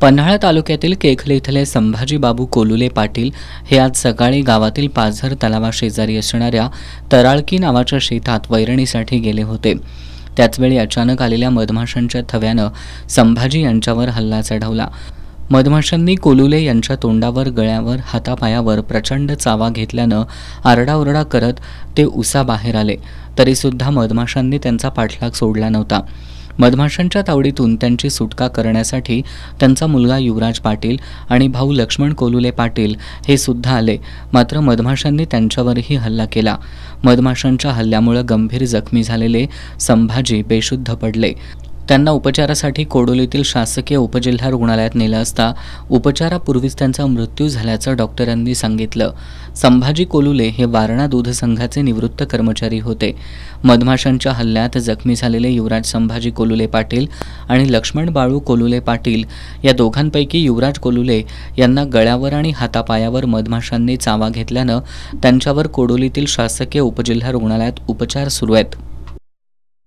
पन्हाळा तालुक्यातील केखले इथले संभाजी बाबू कोलुले पाटील हे आज सकाळी गावातील पाझर तलावाशेजारी असणाऱ्या तराळकी नावाच्या शेतात वैरणीसाठी गेले होते। त्याचवेळी अचानक आलेल्या मधमाशांच्या थव्यानं संभाजी यांच्यावर हल्ला चढवला। मधमाशांनी कोलुले यांच्या तोंडावर, गळ्यावर, हातापायावर प्रचंड चावा घेतल्यानं आरडाओरडा करत ते उसाबाहेर आले, तरीसुद्धा मधमाशांनी त्यांचा पाठलाग सोडला नव्हता। मधमाशांच्या तावडीतून त्यांची सुटका करण्यासाठी त्यांचा मुलगा युवराज पाटील आणि भाऊ लक्ष्मण कोलुले पाटील हे सुद्धा आले, मात्र मधमाशांनी त्यांच्यावरही हल्ला केला। मधमाशांच्या हल्ल्यामुळे गंभीर जखमी झालेले संभाजी बेशुद्ध पडले। त्यांना उपचारासाठी कोडोलीतील शासकीय उपजिल्हा रुग्णालयात नेलं असता उपचारापूर्वीच त्यांचा मृत्यू झाल्याचं डॉक्टरांनी सांगितलं। संभाजी कोलुले हे वारणा दूध संघाचे निवृत्त कर्मचारी होते। मधमाशांच्या हल्ल्यात जखमी झालेले युवराज संभाजी कोलुले पाटील आणि लक्ष्मण बाळू कोलुले पाटील या दोघांपैकी युवराज कोलुले यांना गळ्यावर आणि हातापायावर मधमाशांनी चावा घेतल्यानं त्यांच्यावर कोडोलीतील शासकीय उपजिल्हा रुग्णालयात उपचार सुरू आहेत।